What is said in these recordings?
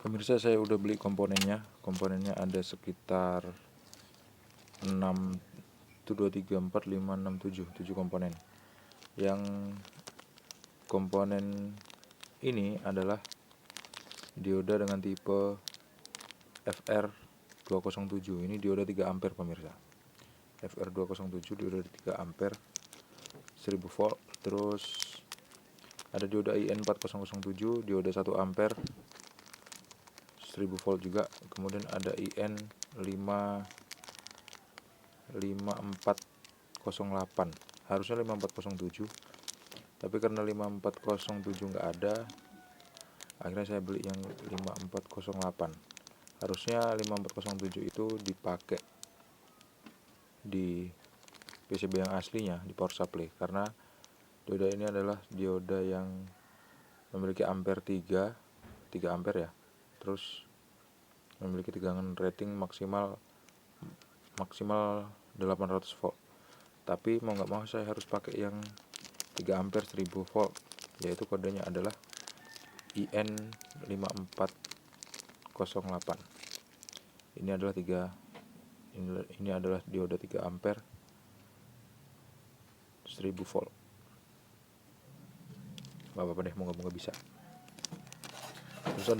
Pemirsa, saya udah beli komponennya. Komponennya ada sekitar 6, 2, 3, 4, 5, 6, 7 komponen. Yang komponen ini adalah dioda dengan tipe FR207. Ini dioda 3 ampere pemirsa. FR207 dioda 3 ampere 1000 volt. Terus ada dioda IN4007 dioda 1 ampere 1000 volt juga. Kemudian ada IN5408, harusnya 5407, tapi karena 5407 nggak ada, akhirnya saya beli yang 5408. Harusnya 5407 itu dipakai di PCB yang aslinya, di power supply, karena dioda ini adalah dioda yang memiliki ampere 3 ampere ya. Terus memiliki tegangan rating maksimal 800 volt. Tapi mau nggak mau saya harus pakai yang 3 ampere 1000 volt, yaitu kodenya adalah IN5408. Ini adalah dioda 3 ampere 1000 volt. Gak apa-apa deh, moga-moga bisa. Terus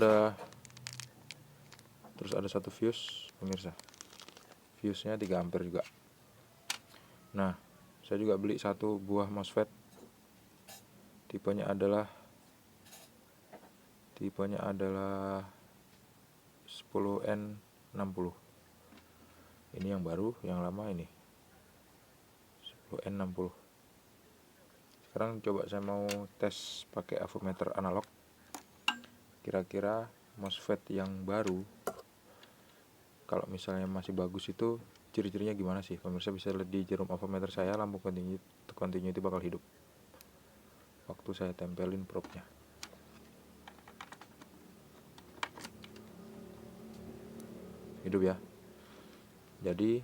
ada satu fuse pemirsa. Fuse-nya 3 ampere juga. Nah, saya juga beli satu buah MOSFET. Tipenya adalah 10N60. Ini yang baru, yang lama ini 10N60. Sekarang coba saya mau tes pakai avometer analog. Kira-kira MOSFET yang baru, kalau misalnya masih bagus, itu ciri-cirinya gimana sih? Pemirsa bisa lihat di jarum avometer saya, lampu continuity bakal hidup waktu saya tempelin probe-nya. Hidup ya. Jadi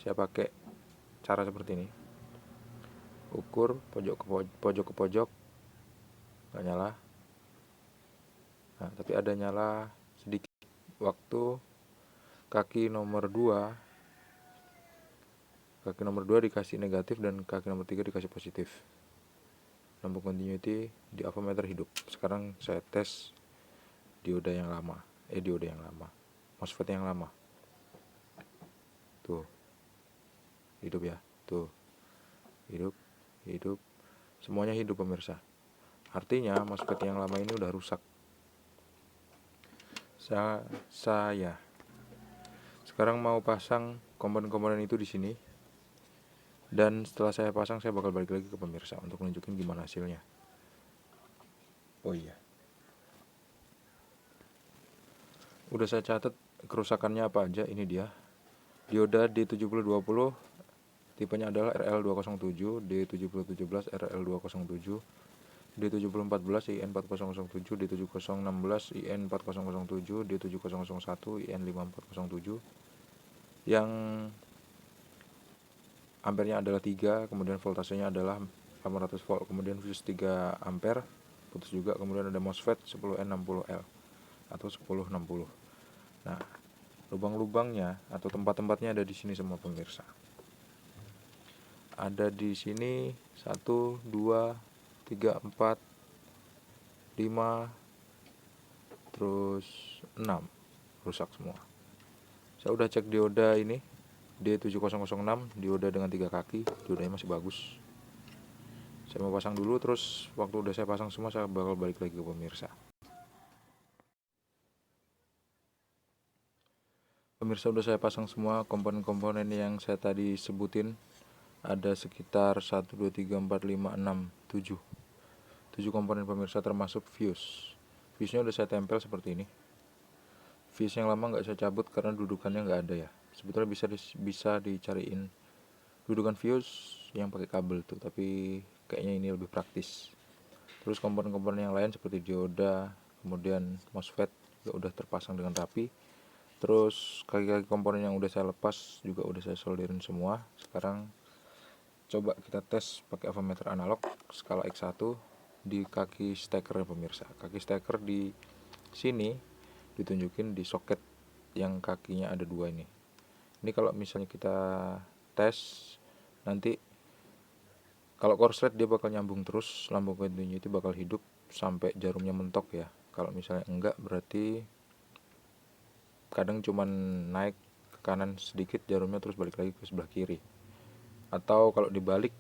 saya pakai cara seperti ini. Ukur pojok ke pojok nggak nyala. Nah, tapi ada nyala sedikit waktu kaki nomor 2 dikasih negatif dan kaki nomor 3 dikasih positif. Lampu continuity di avometer hidup. Sekarang saya tes dioda yang lama. MOSFET yang lama. Tuh. Hidup ya. Tuh. Hidup. Semuanya hidup pemirsa. Artinya MOSFET yang lama ini udah rusak. Saya sekarang mau pasang komponen-komponen itu di sini. Dan setelah saya pasang, saya bakal balik lagi ke pemirsa untuk nunjukin gimana hasilnya. Oh iya, udah saya catat kerusakannya apa aja. Ini dia. Dioda D7020, tipenya adalah RL207, D7017 RL207, D7014 IN4007, D7016 IN4007, D7001 IN5407. Yang ampernya adalah 3, kemudian voltasenya adalah 800 volt, kemudian fuse 3 ampere putus juga, kemudian ada MOSFET 10N60L atau 1060. Nah, lubang-lubangnya atau tempat-tempatnya ada di sini semua pemirsa. Ada di sini 1, 2, 3, 4, 5, terus 6 rusak semua. Saya udah cek dioda ini D7006, dioda dengan 3 kaki, diodanya masih bagus. Saya mau pasang dulu, terus waktu udah saya pasang semua, saya bakal balik lagi ke pemirsa. Pemirsa, udah saya pasang semua komponen-komponen yang saya tadi sebutin. Ada sekitar 1, 2, 3, 4, 5, 6, 7 komponen pemirsa, termasuk fuse. Fuse-nya udah saya tempel seperti ini. Fuse yang lama nggak saya cabut karena dudukannya nggak ada ya. Sebetulnya bisa dicariin dudukan fuse yang pakai kabel tuh, tapi kayaknya ini lebih praktis. Terus komponen-komponen yang lain seperti dioda, kemudian MOSFET juga udah terpasang dengan rapi. Terus kaki-kaki komponen yang udah saya lepas juga udah saya solderin semua. Sekarang coba kita tes pakai avometer analog skala X1 di kaki steker pemirsa. Kaki steker di sini ditunjukin di soket yang kakinya ada 2 ini. Ini kalau misalnya kita tes nanti, kalau korslet dia bakal nyambung terus, lampu continuity bakal hidup sampai jarumnya mentok ya. Kalau misalnya enggak, berarti kadang cuman naik ke kanan sedikit jarumnya terus balik lagi ke sebelah kiri. Atau kalau dibalik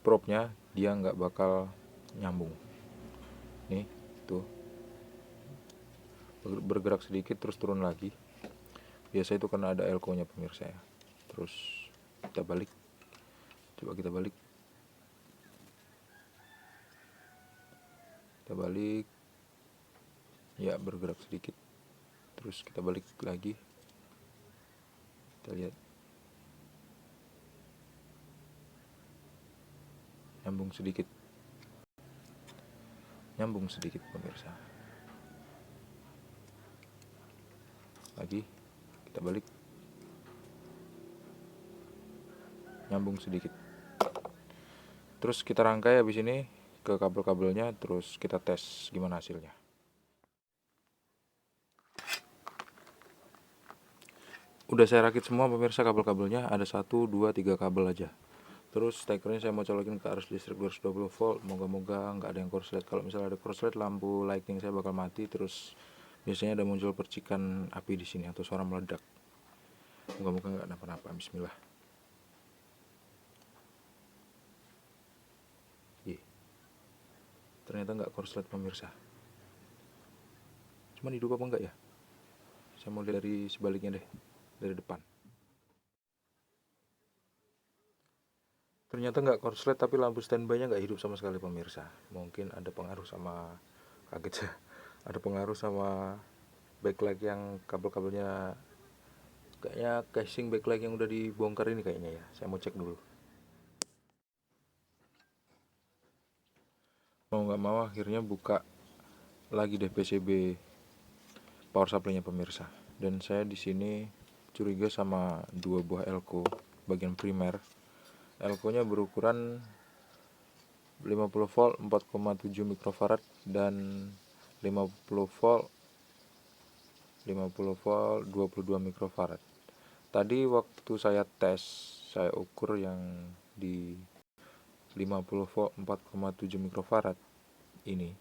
probe-nya dia nggak bakal nyambung. Nih, tuh bergerak sedikit terus turun lagi. Biasa itu karena ada elko-nya pemirsa ya. Terus kita balik, coba kita balik, ya bergerak sedikit, terus kita balik lagi, kita lihat nyambung sedikit pemirsa. Lagi kita balik, nyambung sedikit. Terus kita rangkai habis ini ke kabel-kabelnya, terus kita tes gimana hasilnya. Udah saya rakit semua pemirsa kabel-kabelnya, ada 1, 2, 3 kabel aja. Terus stekernya saya mau colokin ke arus listrik 220 volt. Moga-moga nggak ada yang korslet. Kalau misalnya ada korslet, lampu lighting saya bakal mati. Terus biasanya ada muncul percikan api di sini atau suara meledak. Moga-moga nggak kenapa-napa. Bismillah. Ternyata nggak korslet pemirsa. Cuman hidup apa enggak ya? Saya mau lihat dari sebaliknya deh, dari depan. Ternyata nggak korslet, tapi lampu standby-nya nggak hidup sama sekali pemirsa. Mungkin ada pengaruh sama, kaget ya, ada pengaruh sama backlight yang kabel-kabelnya, kayaknya casing backlight yang udah dibongkar ini kayaknya ya. Saya mau cek dulu. Mau nggak mau akhirnya buka lagi deh PCB power supply-nya pemirsa. Dan saya di sini curiga sama 2 buah elko bagian primer. Elko-nya berukuran 50 volt 4,7 mikrofarad dan 50 volt 22 mikrofarad. Tadi waktu saya tes, saya ukur yang di 50 volt 4,7 mikrofarad ini.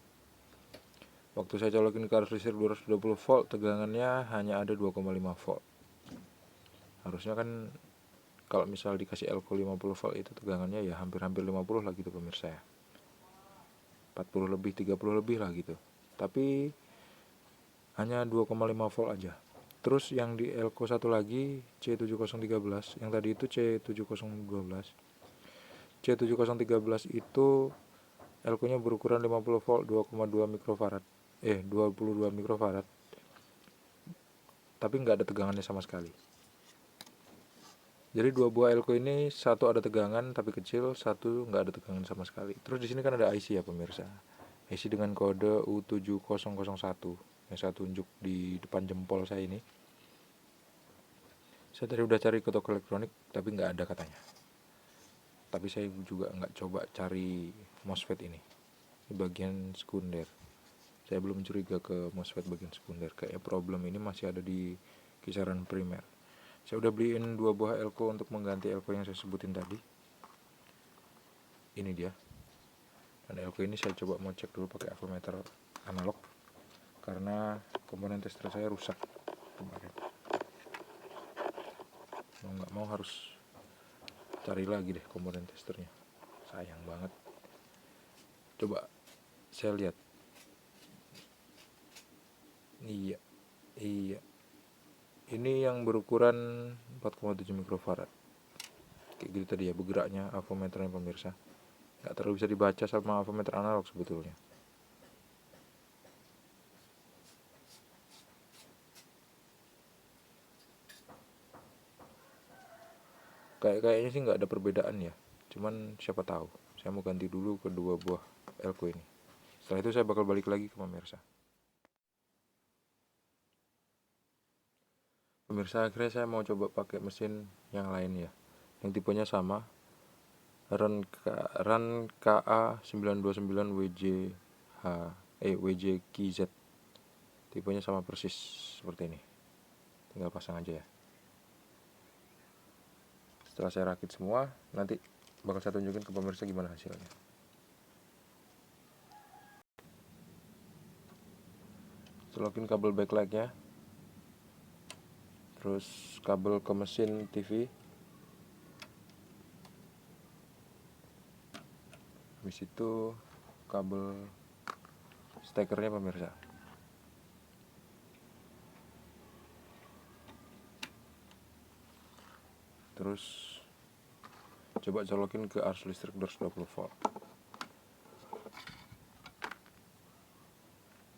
Waktu saya colokin ke arus listrik 220 volt, tegangannya hanya ada 2,5 volt. Harusnya kan kalau misal dikasih elko 50 volt itu tegangannya ya hampir-hampir 50 lah gitu pemirsa ya. 40 lebih, 30 lebih lah gitu. Tapi hanya 2,5 volt aja. Terus yang di elko satu lagi C7013, yang tadi itu C7012. C7013 itu elko-nya berukuran 50 volt 2,2 mikrofarad. 22 mikrofarad. Tapi nggak ada tegangannya sama sekali. Jadi 2 buah elko ini, satu ada tegangan tapi kecil, satu nggak ada tegangan sama sekali. Terus di sini kan ada IC ya pemirsa. IC dengan kode U7001 yang saya tunjuk di depan jempol saya ini. Saya tadi udah cari ke toko elektronik tapi nggak ada katanya. Tapi saya juga nggak coba cari MOSFET ini. Di bagian sekunder. Saya belum curiga ke MOSFET bagian sekunder. Kayak problem ini masih ada di kisaran primer. Saya udah beliin 2 buah elko untuk mengganti elko yang saya sebutin tadi. Ini dia. Dan elko ini saya coba mau cek dulu pakai avometer analog, karena komponen tester saya rusak kemarin. Mau nggak mau harus cari lagi deh komponen testernya. Sayang banget. Coba saya lihat. Iya. Ini yang berukuran 4,7 mikrofarad. Kayak gitu tadi ya bergeraknya avometernya pemirsa. Nggak terlalu bisa dibaca sama avometer analog sebetulnya. Kayaknya sih nggak ada perbedaan ya. Cuman siapa tahu. Saya mau ganti dulu ke 2 buah elko ini. Setelah itu saya bakal balik lagi ke pemirsa. Pemirsa, akhirnya saya mau coba pakai mesin yang lain ya. Yang tipenya sama. RAN KA929 WJKZ. tipenya sama persis seperti ini, tinggal pasang aja ya. Setelah saya rakit semua, nanti bakal saya tunjukin ke pemirsa gimana hasilnya. Colokin kabel backlightnya, terus kabel ke mesin TV, habis itu kabel stekernya pemirsa. Terus coba colokin ke arus listrik 220 volt.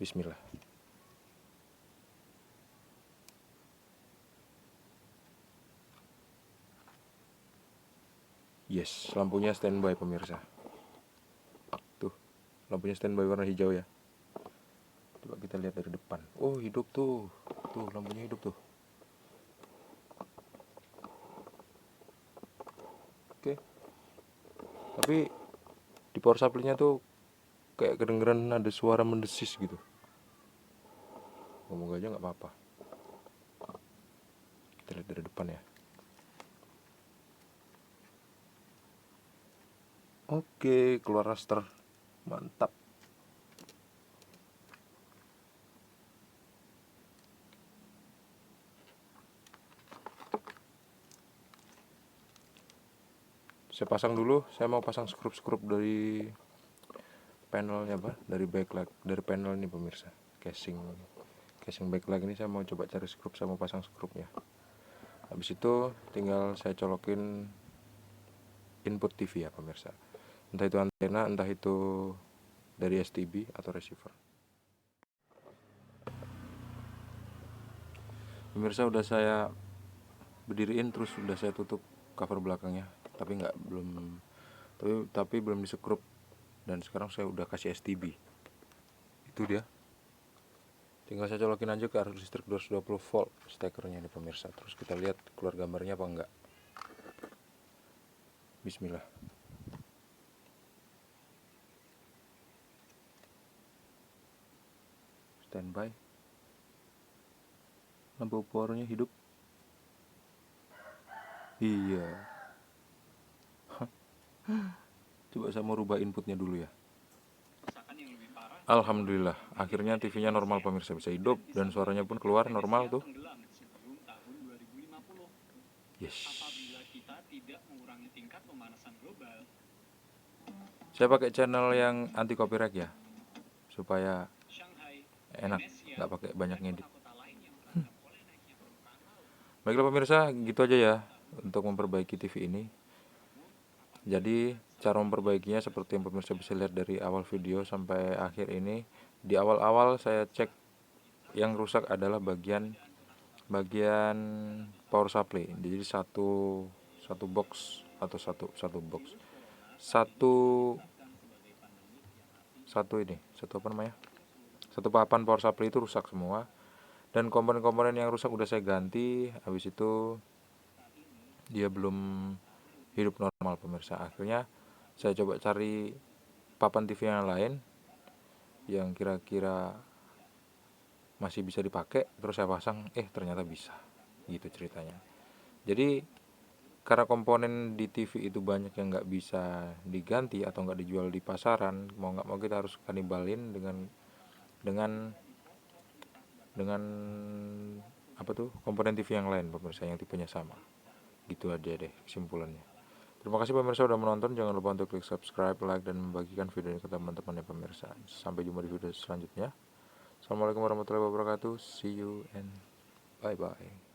Bismillah. Yes, lampunya standby pemirsa. Tuh, lampunya standby warna hijau ya. Coba kita lihat dari depan. Oh, hidup tuh. Tuh, lampunya hidup tuh. Oke. Tapi di power supply-nya tuh kayak kedengeran ada suara mendesis gitu. Semoga aja nggak apa-apa. Kita lihat dari depan ya. Oke, keluar raster. Mantap. Saya pasang dulu, saya mau pasang skrup-skrup dari panelnya, dari backlight, dari panel ini pemirsa. Casing backlight ini saya mau coba cari skrup, saya mau pasang skrupnya. Habis itu tinggal saya colokin input TV ya pemirsa. Entah itu antena, entah itu dari STB atau receiver. Pemirsa udah saya berdiriin, terus udah saya tutup cover belakangnya, tapi belum disekrup, dan sekarang saya udah kasih STB. Itu dia. Tinggal saya colokin aja ke arus listrik 220 volt stekernya nih pemirsa. Terus kita lihat keluar gambarnya apa enggak. Bismillah. Standby. Lampu powernya hidup. Iya. Coba saya mau rubah inputnya dulu ya. Alhamdulillah, akhirnya TV-nya normal pemirsa, bisa hidup dan suaranya pun keluar normal tuh. Yes. Saya pakai channel yang anti copyright ya, supaya enak, nggak pakai banyak ngedit. Baiklah pemirsa, gitu aja ya untuk memperbaiki TV ini. Jadi cara memperbaikinya seperti yang pemirsa bisa lihat dari awal video sampai akhir ini. Di awal-awal saya cek yang rusak adalah bagian power supply. Jadi satu box atau satu box, satu papan power supply itu rusak semua, dan komponen-komponen yang rusak udah saya ganti. Habis itu dia belum hidup normal pemirsa. Akhirnya saya coba cari papan TV yang lain yang kira-kira masih bisa dipakai, terus saya pasang, ternyata bisa. Gitu ceritanya. Jadi karena komponen di TV itu banyak yang nggak bisa diganti atau nggak dijual di pasaran, mau nggak mau kita harus kanibalin dengan komponen TV yang lain pemirsa, yang tipenya sama. Gitu aja deh kesimpulannya. Terima kasih pemirsa udah menonton. Jangan lupa untuk klik subscribe, like, dan membagikan video ini ke teman-teman ya pemirsa. Sampai jumpa di video selanjutnya. Assalamualaikum warahmatullahi wabarakatuh. See you and bye-bye.